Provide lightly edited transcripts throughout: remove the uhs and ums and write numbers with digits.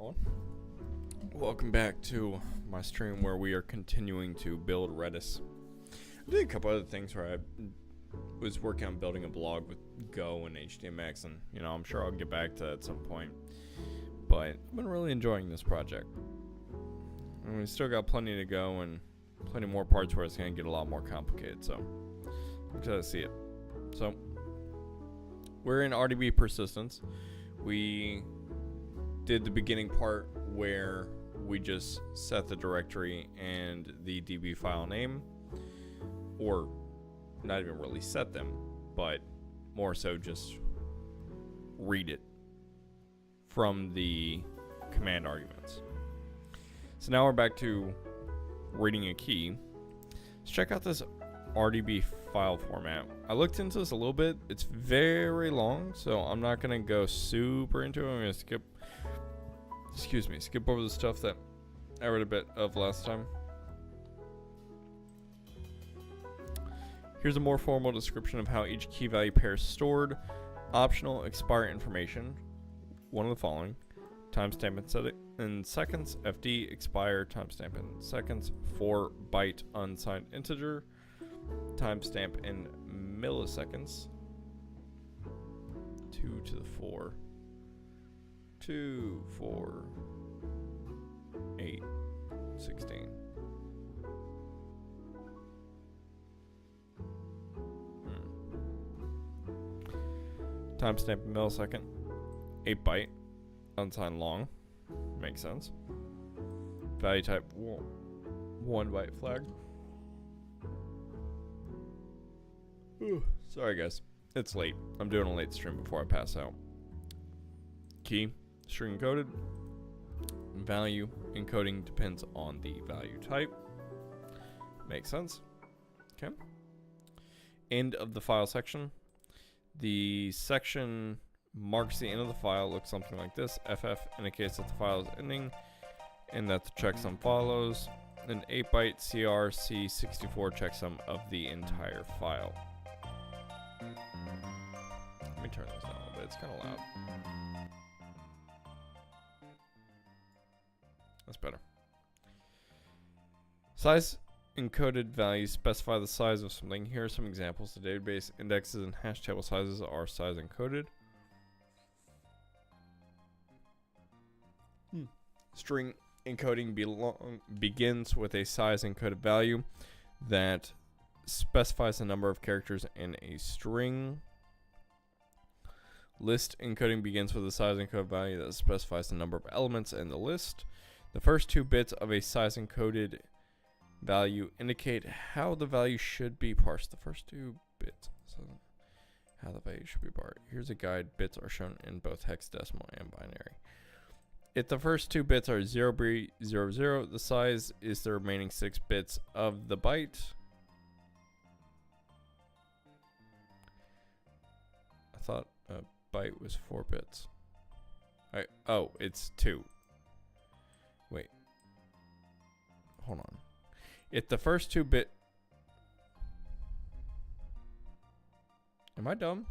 everyone. Welcome back to my stream where we are continuing to build Redis. I did a couple other things where I was working on building a blog with Go and HTMX, and I'm sure I'll get back to that at some point. But I've been really enjoying this project. And we still got plenty to go and plenty more parts where it's going to get a lot more complicated, so I'm excited to see it. So we're in RDB persistence. We did the beginning part where we just set the directory and the DB file name, or not even really set them, but more so just read it from the command arguments. So now we're back to reading a key. Let's check out this RDB file format. I looked into this a little bit. It's very long, so I'm not going to go super into it. I'm going to skip over the stuff that I read a bit of last time. Here's a more formal description of how each key value pair is stored. Optional expire information. One of the following. Timestamp and set it in seconds. FD expire timestamp in seconds. 4 byte unsigned integer. Timestamp in milliseconds. 2 to the 4. 2, 4, 8, 16. Timestamp in millisecond. 8 byte. Unsigned long. Makes sense. Value type 1 byte flag. Ooh, sorry guys. It's late. I'm doing a late stream before I pass out. Key. String encoded. Value encoding depends on the value type. Makes sense. Okay. End of the file section. The section marks the end of the file. Looks something like this. FF indicates that the file is ending and that the checksum follows. An 8-byte CRC64 checksum of the entire file. Let me turn this down a little bit. It's kind of loud. That's better. Size encoded values specify the size of something. Here are some examples. The database indexes and hash table sizes are size encoded. String encoding begins with a size encoded value that specifies the number of characters in a string. List encoding begins with a size encoded value that specifies the number of elements in the list. The first 2 bits of a size encoded value indicate how the value should be parsed. The first 2 bits, so how the value should be parsed. Here's a guide. Bits are shown in both hexadecimal and binary. If the first 2 bits are 0B00, the size is the remaining 6 bits of the byte. I thought a byte was 4 bits. Oh, it's 2. Wait. Hold on. If the first 2 bit... Am I dumb?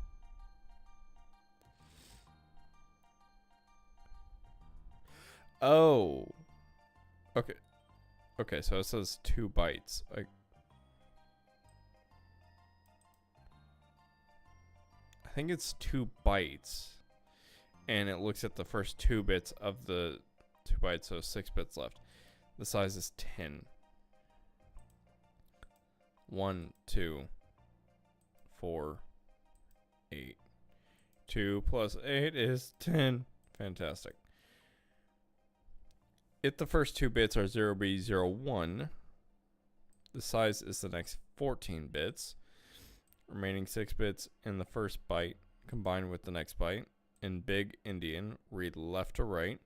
Oh. Okay. Okay, so it says 2 bytes. I think it's 2 bytes. And it looks at the first 2 bits of the 2 bytes, so 6 bits left. The size is 10. 1, 2, 4, 8. 2 plus 8 is 10. Fantastic. If the first 2 bits are 0B01, the size is the next 14 bits. Remaining 6 bits in the first byte combined with the next byte. In Big Indian, read left to right.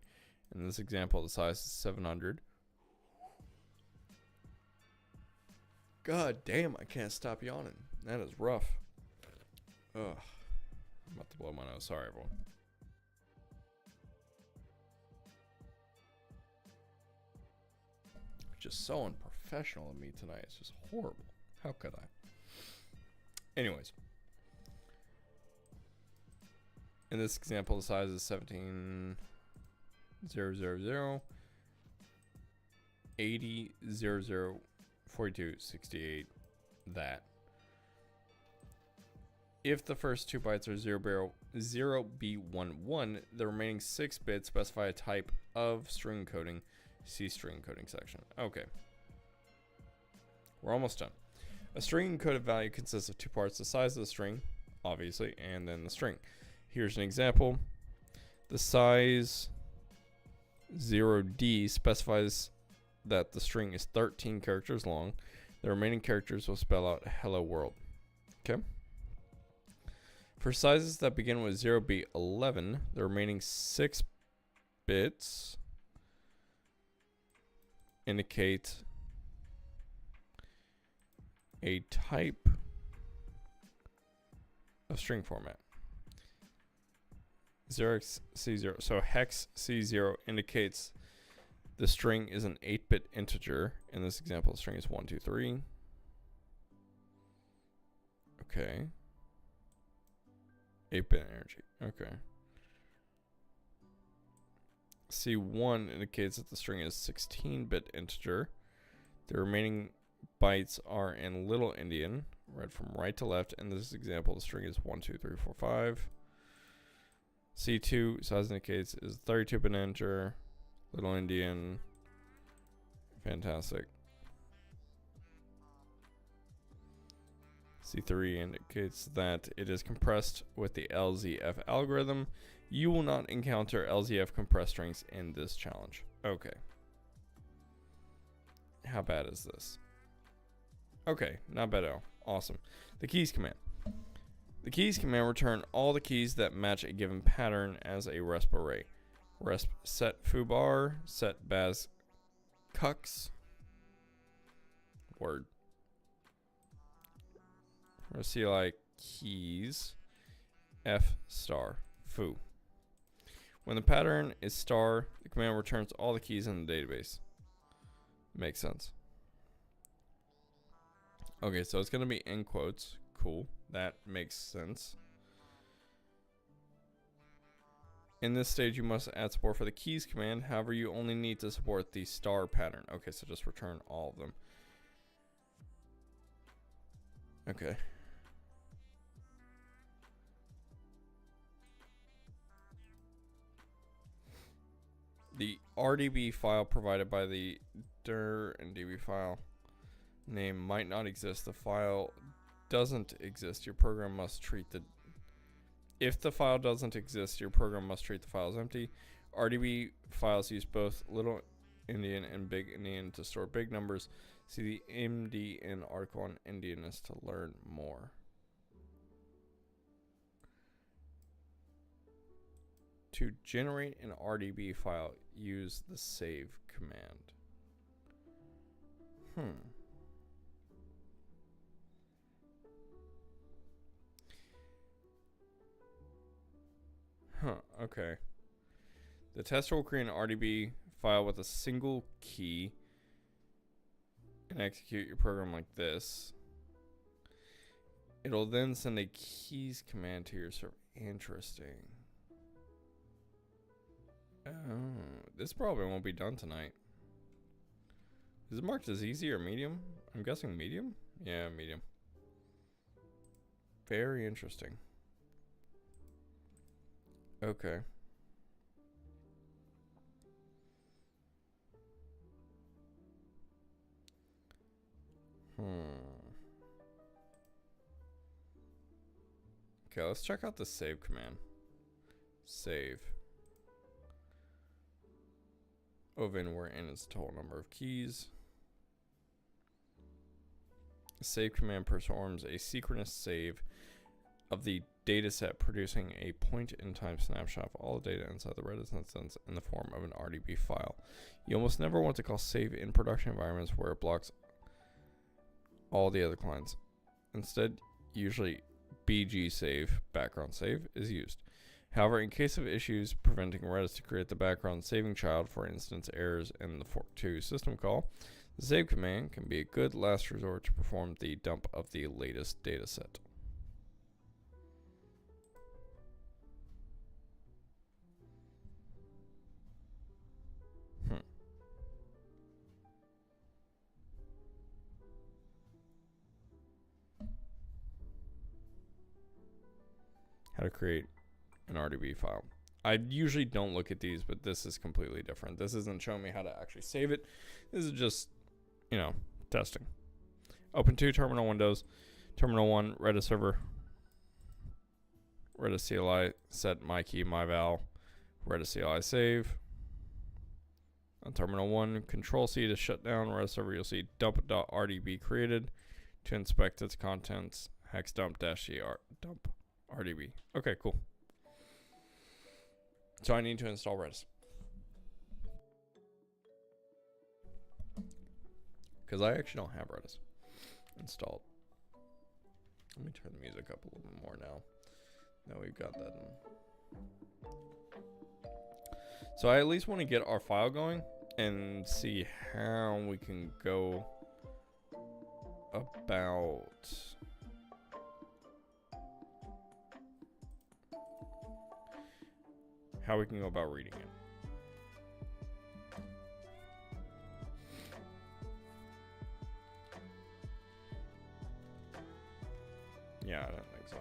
In this example, the size is 700. God damn, I can't stop yawning. That is rough. Ugh. I'm about to blow my nose. Sorry, everyone. Just so unprofessional of me tonight. It's just horrible. How could I? Anyways. In this example, the size is 17 000 80 00 42 68. That. If the first 2 bytes are 0B11, the remaining 6 bits specify a type of string coding. See string coding section. Okay. We're almost done. A string encoded value consists of 2 parts: the size of the string, obviously, and then the string. Here's an example. The size 0D specifies that the string is 13 characters long. The remaining characters will spell out hello world. Okay. For sizes that begin with 0B11, the remaining 6 bits indicate a type of string format. 0xC0. So hex C0 indicates the string is an 8-bit integer. In this example, the string is 123. Okay. 8-bit energy. Okay. C1 indicates that the string is 16-bit integer. The remaining bytes are in Little Endian, read from right to left. In this example, the string is 1 2 3 4 5. C2 size indicates is 32-bit integer. Little Endian. Fantastic. C3 indicates that it is compressed with the LZF algorithm. You will not encounter LZF compressed strings in this challenge. Okay. How bad is this? Okay, not bad at all. Awesome. The keys command. The keys command return all the keys that match a given pattern as a resp array. Resp set foobar, set baz cux. Word. CLI keys F star foo. When the pattern is star, the command returns all the keys in the database. Makes sense. Okay, so it's going to be in quotes. Cool. That makes sense. In this stage, you must add support for the keys command. However, you only need to support the star pattern. Okay, so just return all of them. Okay. The RDB file provided by the dir and db file name might not exist. The file doesn't exist. Your program must treat the... If the file doesn't exist, your program must treat the file as empty. RDB files use both Little Endian and Big Endian to store big numbers. See the MDN article on Endianness to learn more. To generate an RDB file, use the save command. Okay. The tester will create an RDB file with a single key and execute your program like this. It'll then send a keys command to your server. Interesting. Oh, this probably won't be done tonight. Is it marked as easy or medium? I'm guessing medium? Yeah, medium. Very interesting. Okay. Okay, let's check out the save command. Save. Oven, where n is the total number of keys. The save command performs a synchronous save of the dataset, producing a point-in-time snapshot of all the data inside the Redis instance in the form of an RDB file. You almost never want to call save in production environments where it blocks all the other clients. Instead, usually BG save, background save, is used. However, in case of issues preventing Redis to create the background saving child, for instance errors in the fork2 system call, the save command can be a good last resort to perform the dump of the latest dataset. how to create an RDB file. I usually don't look at these, but this is completely different. This isn't showing me how to actually save it. This is just, testing. Open 2 terminal windows. Terminal 1, Redis server. Redis CLI, set my key, my val. Redis CLI save. On terminal 1, control C to shut down Redis server. You'll see dump.rdb created. To inspect its contents, hex dump -cr dump RDB. Okay, cool. So I need to install Redis. Because I actually don't have Redis installed. Let me turn the music up a little bit more now. Now we've got that in. So I at least want to get our file going and see how we can go about reading it. Yeah, I don't think so.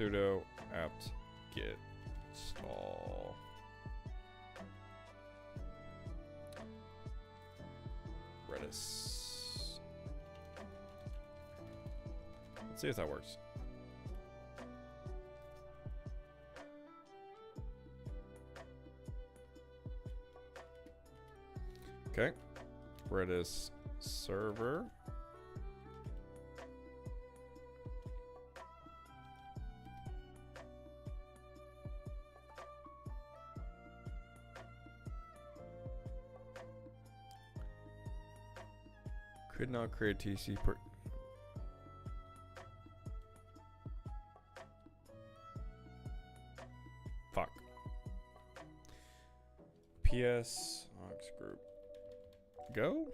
Sudo apt get install Redis. Let's see if that works. Okay, Redis server. Could not create TC per. Fuck. PS aux group. Go?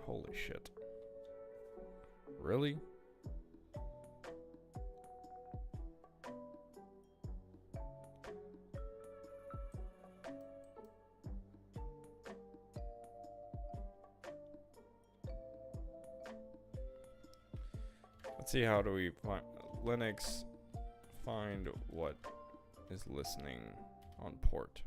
Holy shit. Really? Let's see, how do we find Linux, find what is listening on port.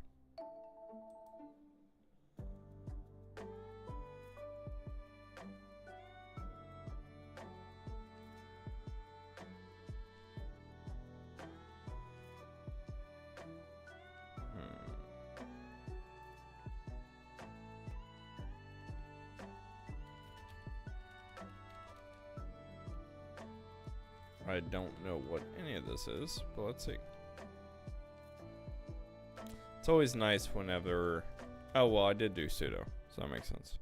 I don't know what any of this is, but let's see. It's always nice whenever... Oh, well, I did do sudo, so that makes sense.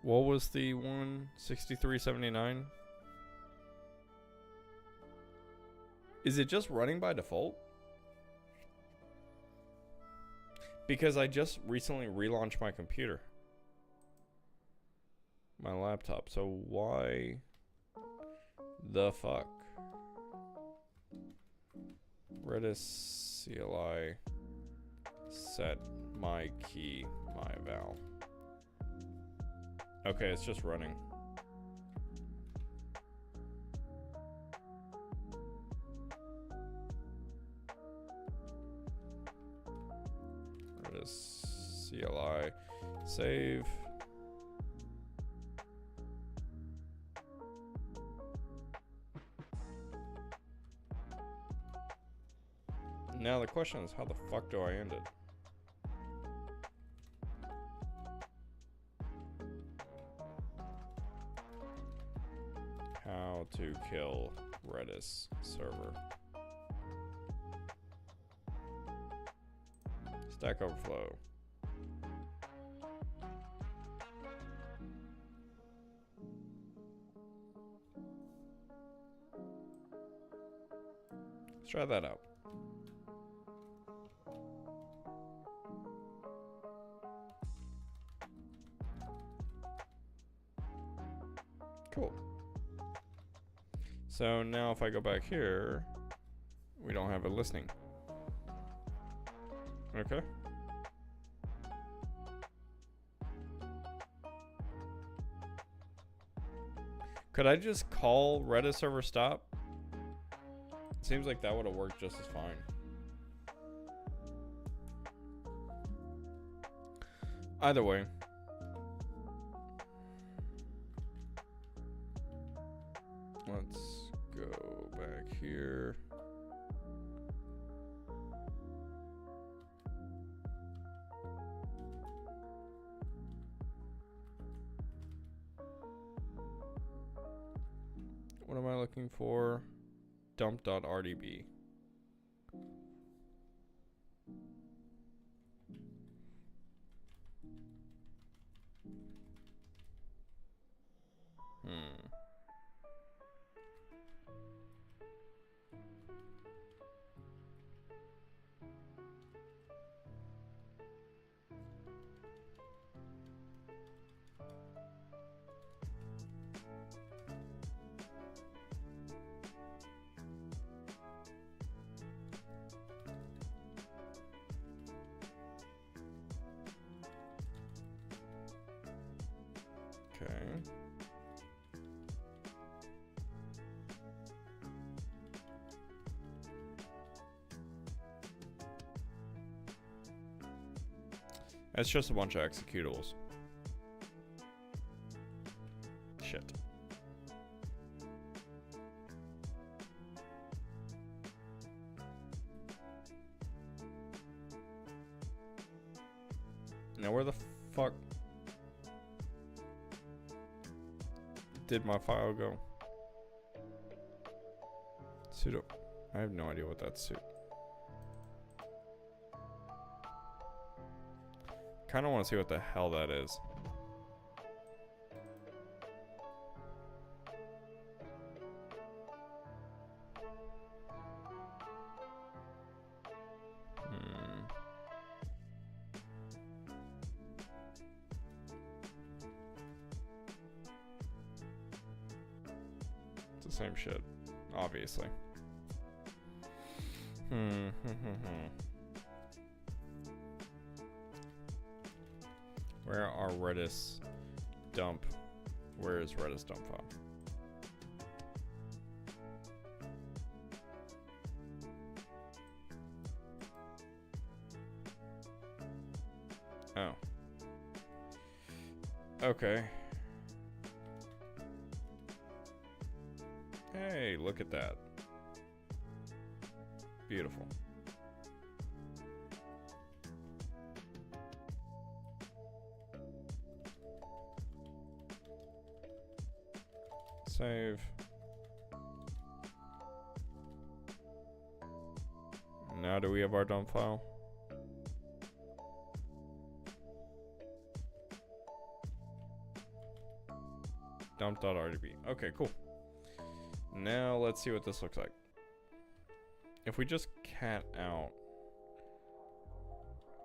What was the one? 6379? Is it just running by default? Because I just recently relaunched my computer. My laptop, so why... the fuck? Redis CLI set my key, my val. Okay, it's just running. Redis CLI save. Now the question is, how the fuck do I end it? How to kill Redis server. Stack Overflow. Let's try that out. Cool. So now if I go back here, we don't have it listening. Okay. Could I just call Redis server stop? Seems like that would have worked just as fine. Either way. Let's go back here. What am I looking for? Dump.rdb. Okay. It's just a bunch of executables. Shit. Now where the fuck did my file go? Sudo. I have no idea what that's sudo. Kind of want to see what the hell that is. It's the same shit, obviously. Where are Redis dump? Where is Redis dump file? Oh. Okay. Hey, look at that. Beautiful. Save. Now do we have our dump file? Dump.rdb. Okay, cool. Now let's see what this looks like. If we just cat out,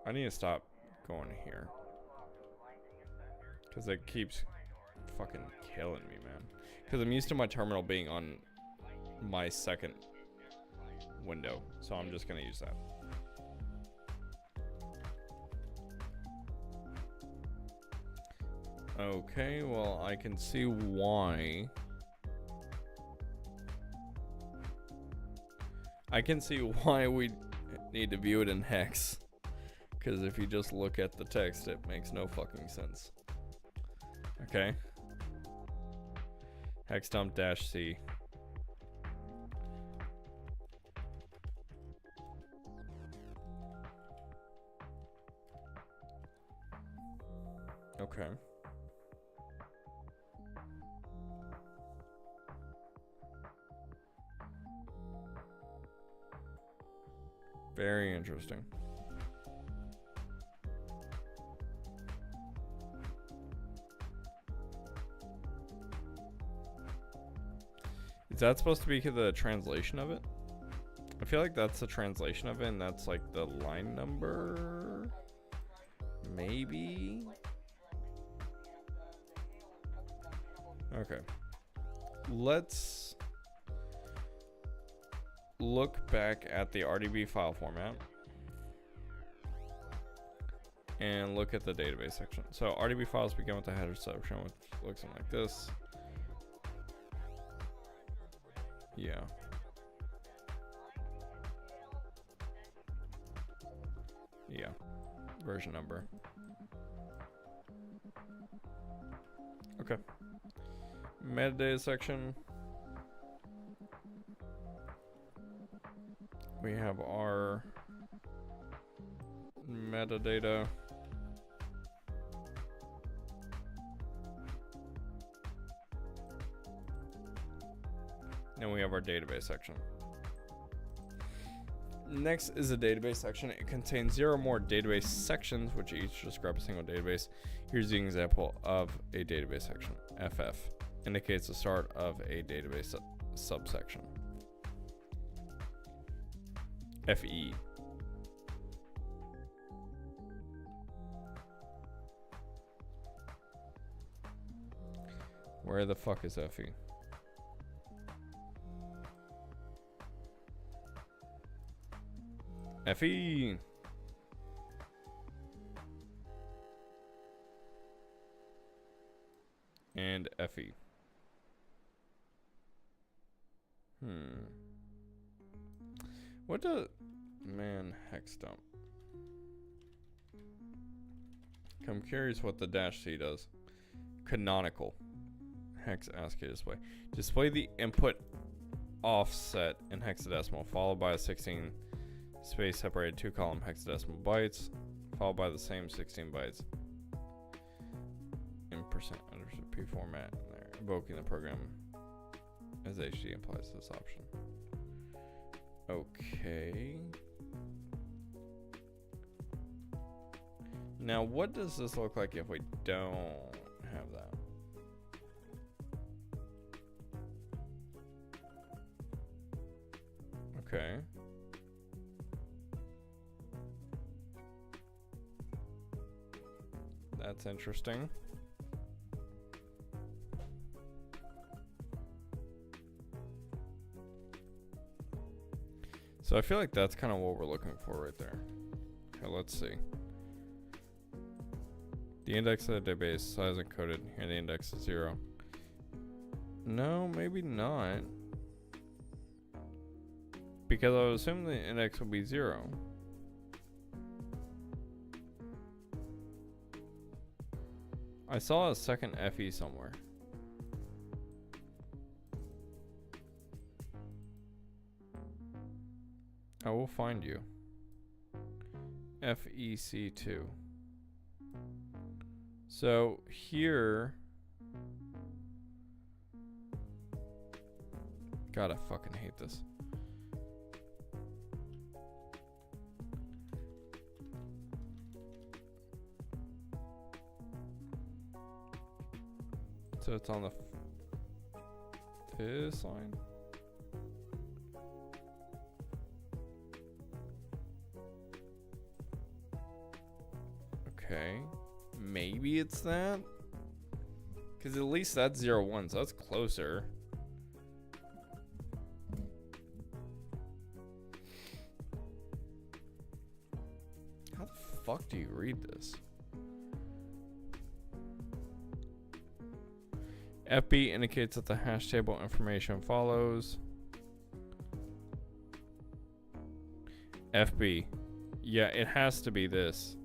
I need to stop going here because it keeps fucking killing me, man. Because I'm used to my terminal being on my second window, so I'm just gonna use that. Okay, well, I can see why. I can see why we need to view it in hex. Because if you just look at the text, it makes no fucking sense. Okay. Hex dump -c. Okay. Very interesting. Is that supposed to be the translation of it? I feel like that's the translation of it, and that's like the line number? Maybe? Okay. Let's look back at the RDB file format and look at the database section. So RDB files begin with the header section, which looks like this. Yeah. Yeah. Version number. Okay. Metadata section. We have our metadata. And we have our database section. Next is the database section. It contains 0 more database sections, which each describe a single database. Here's the example of a database section. FF indicates the start of a database subsection. FE. Where the fuck is FE? FE. And FE. What does... Man, hex dump. I'm curious what the -c does. Canonical. Hex ASCII display. Display the input offset in hexadecimal, followed by a 16 space separated 2-column hexadecimal bytes, followed by the same 16 bytes in %P format. There, invoking the program as HD implies this option. Okay. Now, what does this look like if we don't have that? Okay. That's interesting. So I feel like that's kind of what we're looking for right there. Okay, let's see. The index of the database size encoded. Here the index is 0. No, maybe not. Because I would assume the index will be 0. I saw a second FE somewhere. I will find you. FEC2. So here... God, I fucking hate this. So it's on this line. Okay. Maybe it's that? Because at least that's 0, 1, so that's closer. How the fuck do you read this? FB indicates that the hash table information follows. FB. Yeah, it has to be this.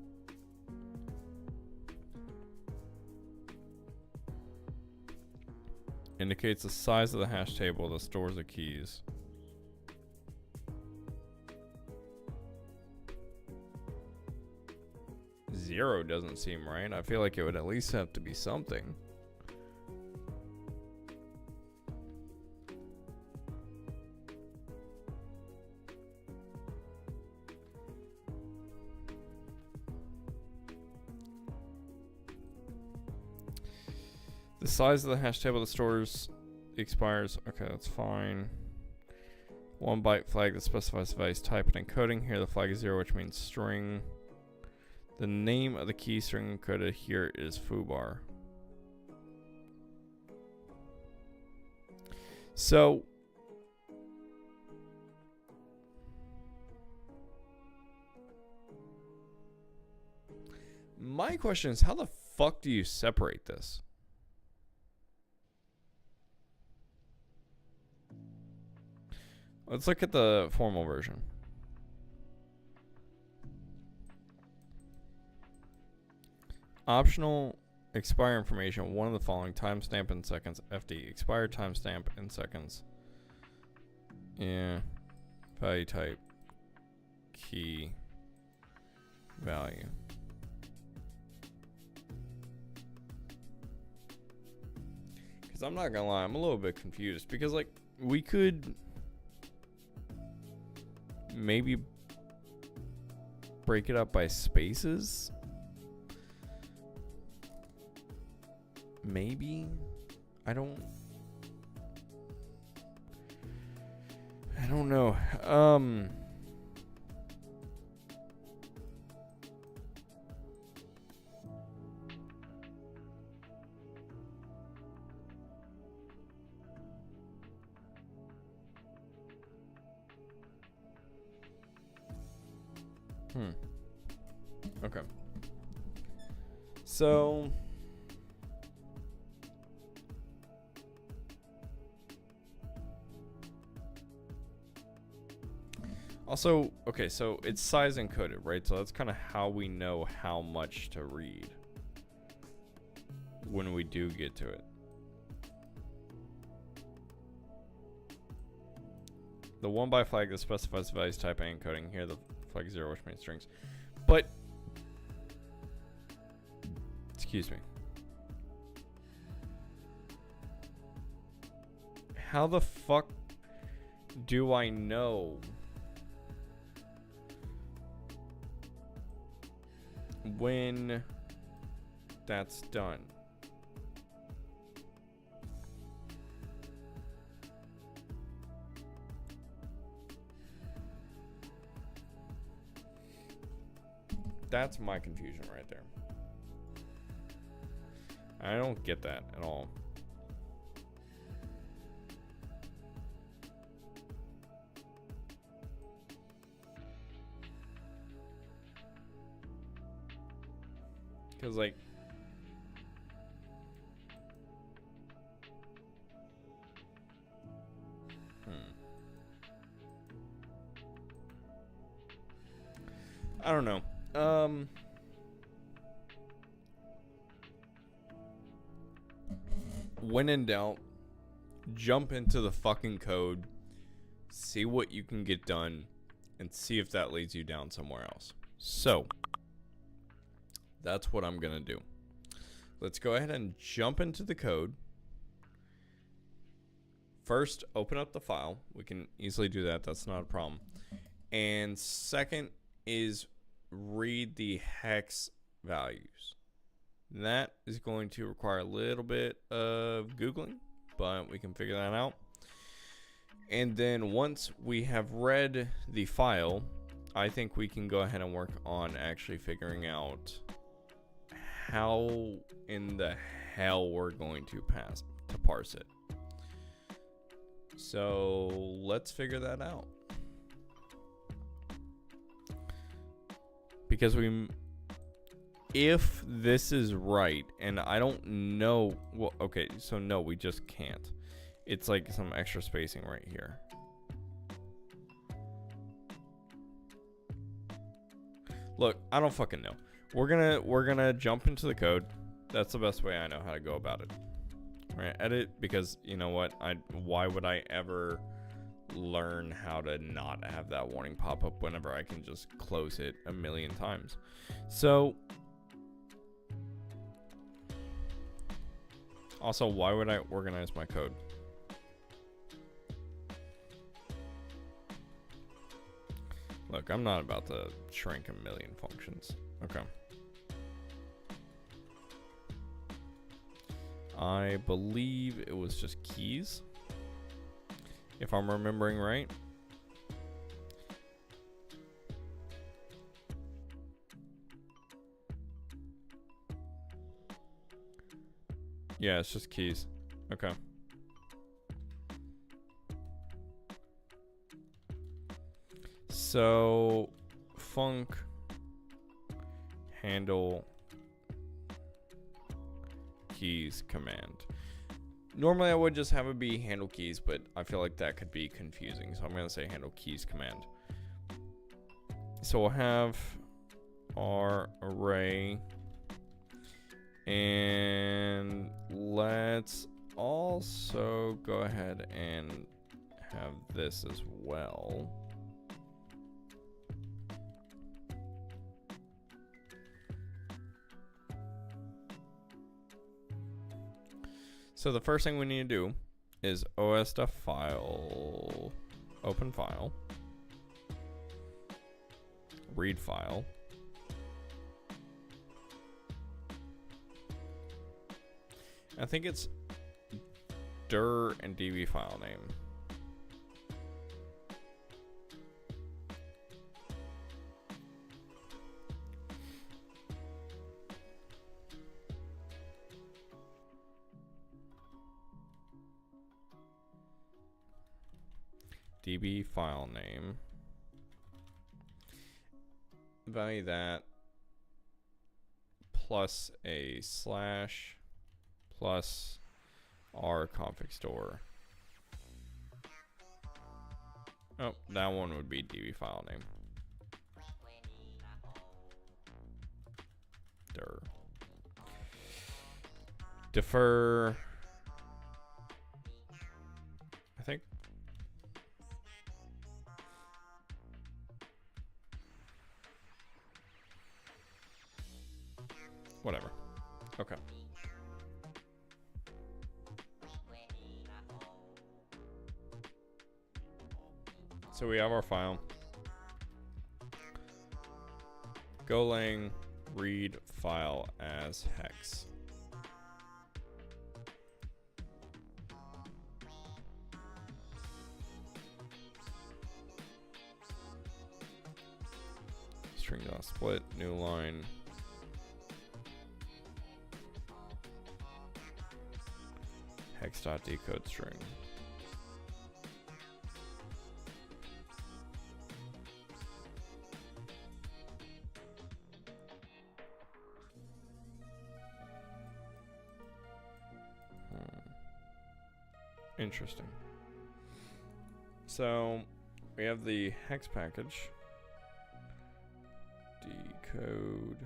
Indicates the size of the hash table that stores the keys. Zero doesn't seem right. I feel like it would at least have to be something. The size of the hash table that stores expires. Okay, that's fine. 1 byte flag that specifies device type and encoding. Here the flag is 0, which means string. The name of the key string encoded here is foobar. So my question is, how the fuck do you separate this? Let's look at the formal version. Optional expire information, one of the following: timestamp in seconds, FD, expire timestamp in seconds. Yeah. Value type, key, value. Because I'm not gonna lie, I'm a little bit confused. Because, like, we could maybe break it up by spaces. Maybe. I don't know. Okay. So also, okay, so it's size encoded, right? So that's kind of how we know how much to read when we do get to it. The 1 byte flag that specifies the values type and encoding. Here the flag 0, which means strings. But excuse me. How the fuck do I know when that's done? That's my confusion right there. I don't get that at all. Because, like, I don't know. When in doubt, jump into the fucking code, see what you can get done, and see if that leads you down somewhere else. So, that's what I'm gonna do. Let's go ahead and jump into the code. First, open up the file. We can easily do that. That's not a problem. And second is read the hex values. That is going to require a little bit of Googling, but we can figure that out. And then once we have read the file, I think we can go ahead and work on actually figuring out how in the hell we're going to parse it. So let's figure that out. Because if this is right, and I don't know, well, okay, so no, we just can't. It's like some extra spacing right here. Look, I don't fucking know. We're gonna jump into the code. That's the best way I know how to go about it. All right, edit, because you know what? Why would I ever learn how to not have that warning pop up whenever I can just close it a million times? So also, why would I organize my code? Look, I'm not about to shrink a million functions. Okay. I believe it was just keys, if I'm remembering right. Yeah, it's just keys. Okay. So, func handle keys command. Normally I would just have it be handle keys, but I feel like that could be confusing. So I'm going to say handle keys command. So we'll have our array, and let's also go ahead and have this as well. So the first thing we need to do is os.file, open file, read file, I think it's dir and db file name. DB file name. Value that plus a slash plus our config store. Oh, that one would be DB file name. Dir. Defer. I think. Whatever. Okay. So we have our file. Golang read file as hex. String.split, new line. Hex.decode string. Interesting. So we have the hex package. Decode.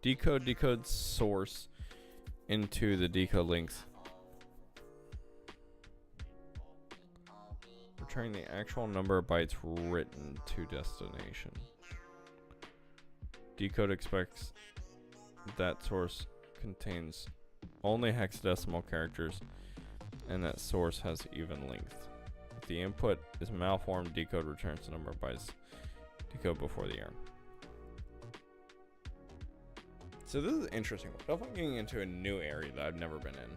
Decode source into the decode length. Returning the actual number of bytes written to destination. Decode expects that source contains only hexadecimal characters and that source has even length. If the input is malformed, decode returns the number of bytes decode before the error. So this is interesting. We're definitely getting into a new area that I've never been in.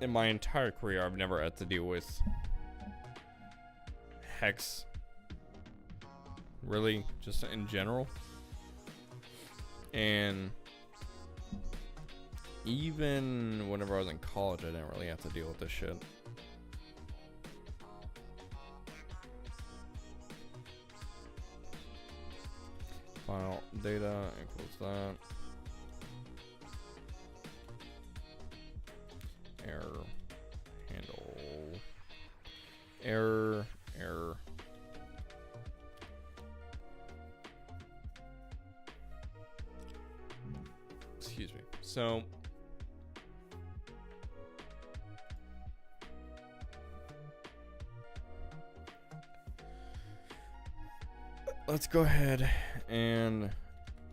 In my entire career, I've never had to deal with hex. Really, just in general. And even whenever I was in college, I didn't really have to deal with this shit. File data equals that. Error. Handle. Error. Error. Excuse me. So let's go ahead and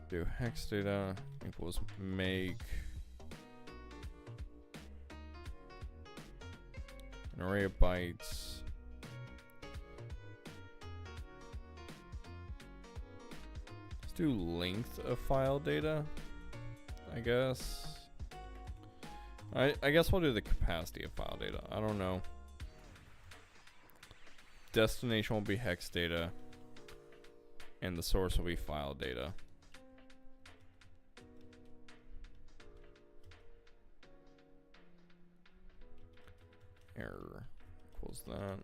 do hex data equals make an array of bytes. Let's do length of file data, I guess. I guess we'll do the capacity of file data. I don't know. Destination will be hex data. And the source will be file data. Error equals that.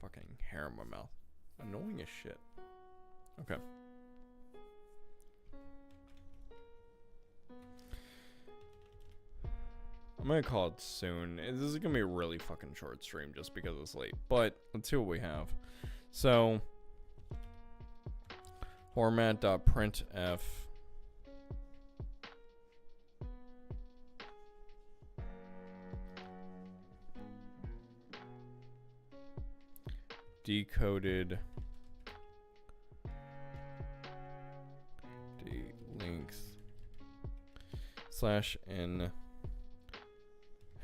fucking hair in my mouth. Annoying as shit. Okay. I'm gonna call it soon. This is gonna be a really fucking short stream just because it's late. But let's see what we have. So format.printf decoded length /n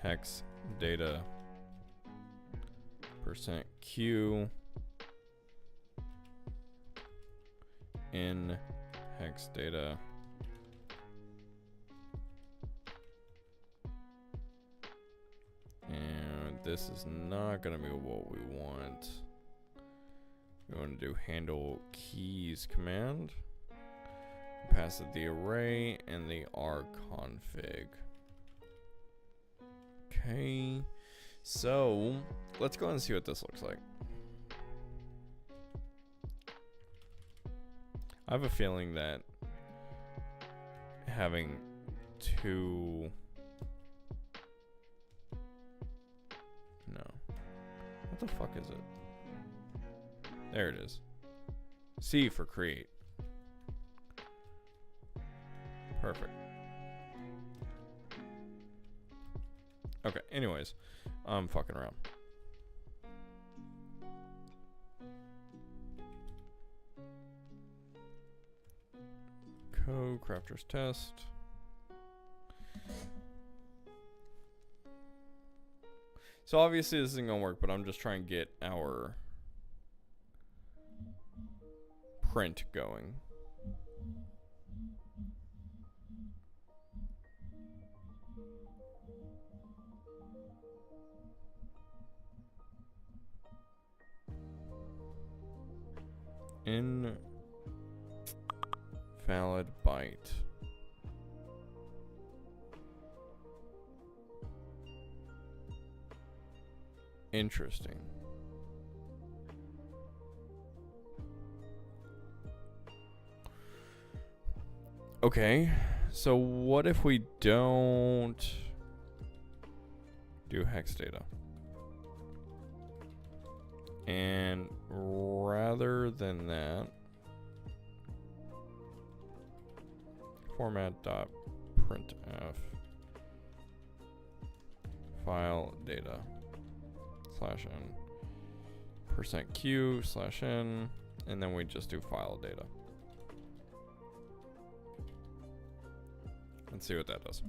hex data %q in hex data and this is not gonna be what we want. We want to do handle keys command, pass it the array and the rconfig. Okay, so let's go and see what this looks like. I have a feeling that having two, no, what the fuck is it? There it is. C for create. Perfect. Okay, anyways, I'm fucking around. Co-crafters test. So obviously this isn't gonna work, but I'm just trying to get our print going. Invalid byte. Interesting. Okay, so what if we don't do hex data? And rather than that, format.printf file data /n %q/n, and then we just do file data. Let's see what that does.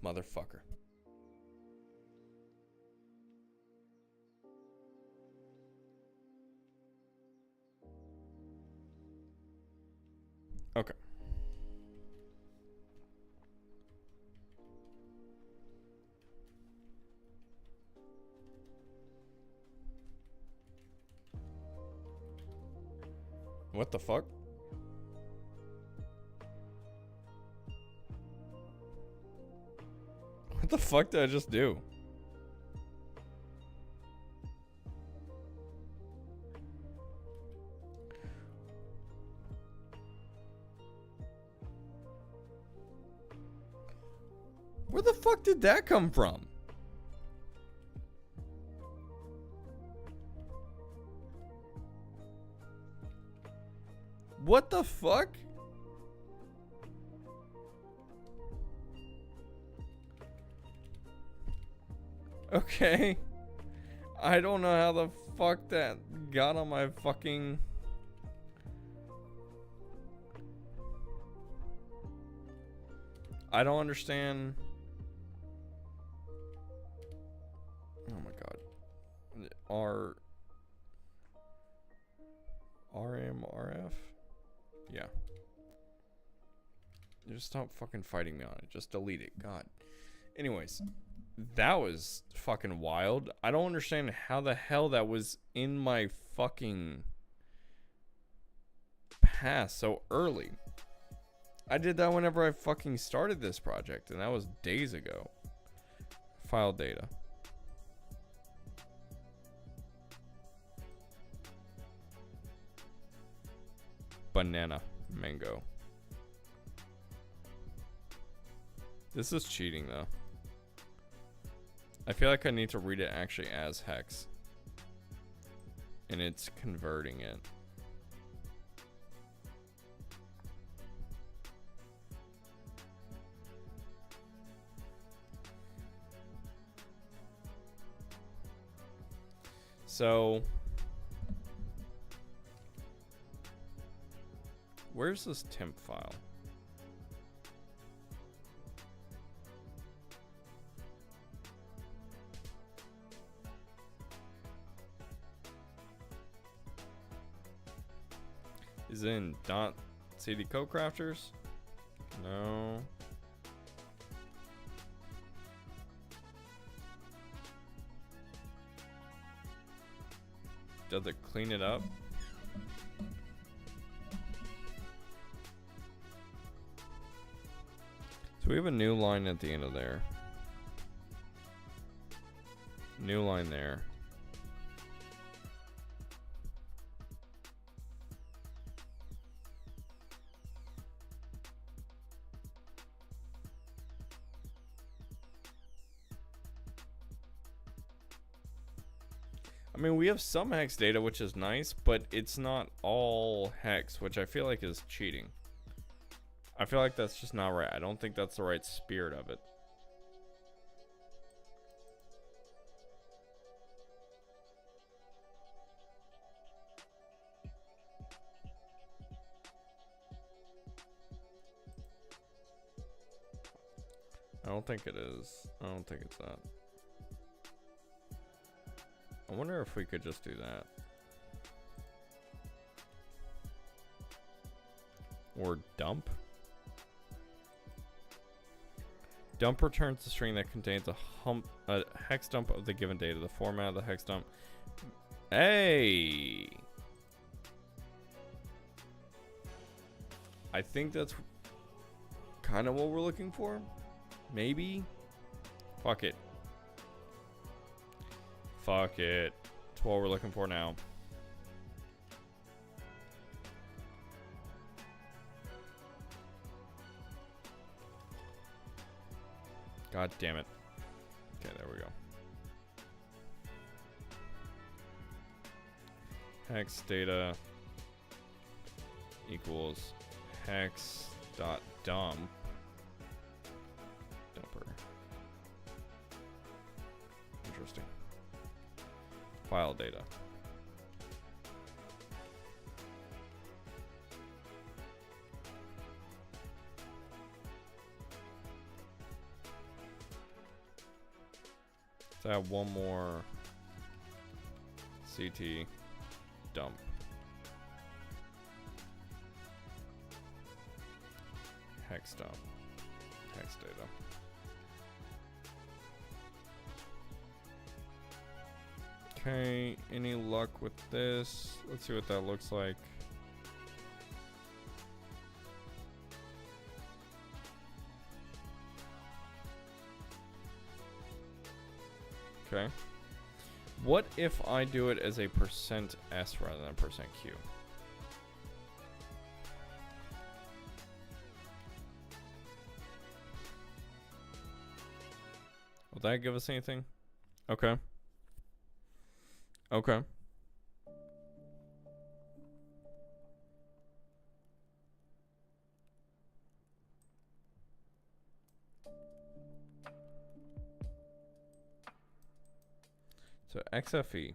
Motherfucker. Okay. What the fuck? What the fuck did I just do? Where the fuck did that come from? What the fuck? Okay. I don't know how the fuck that got on my fucking... I don't understand. Oh my god. RMRF? Yeah. Just stop fucking fighting me on it. Just delete it. God. Anyways, that was fucking wild. I don't understand how the hell that was in my fucking pass so early. I did that whenever I fucking started this project, and that was days ago. File data. Banana. Mango. This is cheating, though. I feel like I need to read it actually as hex. And it's converting it. So, where's this temp file? Is it in .cd codecrafters? No. Does it clean it up? So we have a new line at the end of there. New line there. I mean, we have some hex data, which is nice, but it's not all hex, which I feel like is cheating. I feel like that's just not right. I don't think that's the right spirit of it. I don't think it is. I don't think it's that. I wonder if we could just do that. Or dump. Dump returns the string that contains a hex dump of the given data. The format of the hex dump. Hey! I think that's kind of what we're looking for. Maybe. Fuck it. Fuck it. That's what we're looking for now. God damn it. Okay, there we go. Hex data equals hex dot dump dumper. Interesting. File data. Let's add one more CT dump. Hex dump. Hex data. Okay, any luck with this? Let's see what that looks like. Okay. What if I do it as a %s rather than a %q? Will that give us anything? Okay. Okay. So XFE.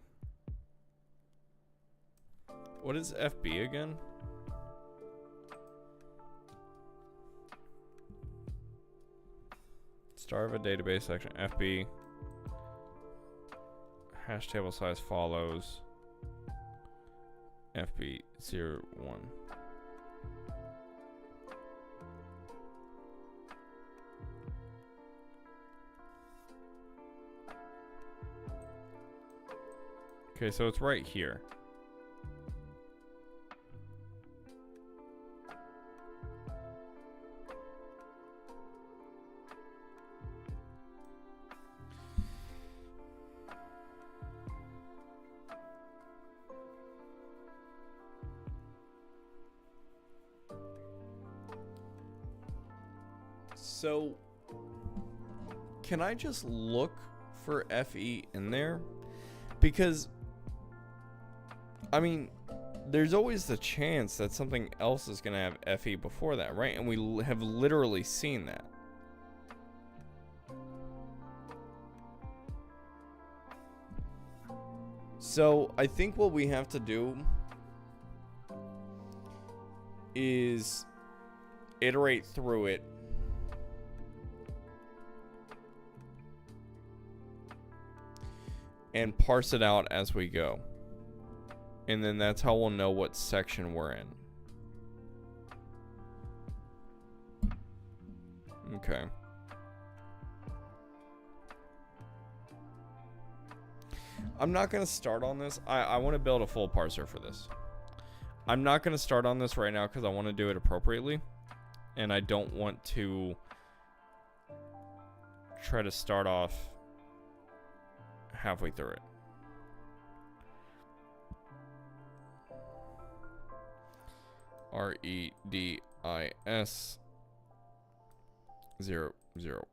What is FB again? Start of a database section. FB. Hash table size follows. FB 01. Okay, so it's right here. So, can I just look for FE in there? Because, I mean, there's always the chance that something else is going to have FE before that, right? And we have literally seen that. So, I think what we have to do is iterate through it and parse it out as we go. And then that's how we'll know what section we're in. Okay. I'm not going to start on this. I want to build a full parser for this. I'm not going to start on this right now because I want to do it appropriately. And I don't want to try to start off halfway through it. Redis 0011.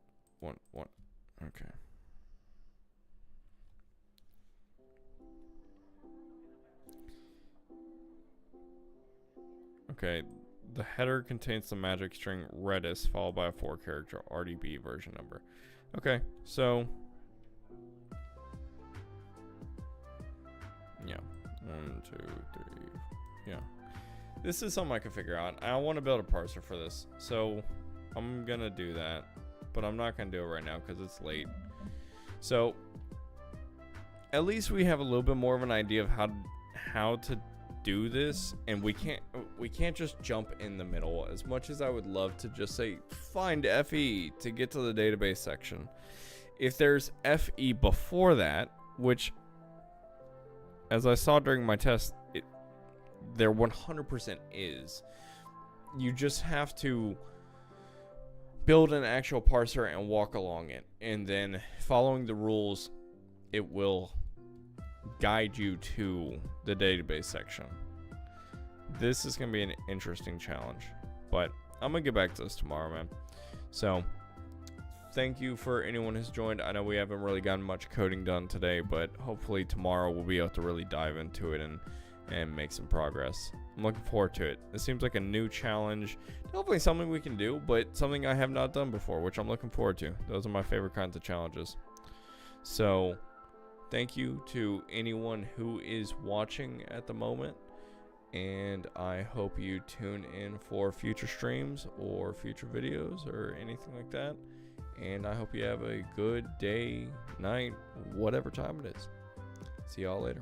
Okay. Okay, the header contains the magic string Redis followed by a 4-character RDB version number. Okay, so yeah, 1, 2, 3, yeah. This is something I can figure out. I want to build a parser for this, so I'm gonna do that, but I'm not gonna do it right now because it's late. So at least we have a little bit more of an idea of how to do this, and we can't just jump in the middle. As much as I would love to just say find FE to get to the database section, if there's FE before that, which as I saw during my test, there 100% is, you just have to build an actual parser and walk along it, and then following the rules, it will guide you to the database section. This is going to be an interesting challenge, but I'm going to get back to this tomorrow, man. So thank you for anyone who's joined. I know we haven't really gotten much coding done today, but hopefully tomorrow we'll be able to really dive into it and make some progress. I'm looking forward to it. This seems like a new challenge. Hopefully something we can do, but something I have not done before, which I'm looking forward to. Those are my favorite kinds of challenges. So thank you to anyone who is watching at the moment, and I hope you tune in for future streams or future videos or anything like that. And I hope you have a good day, night, whatever time it is. See y'all later.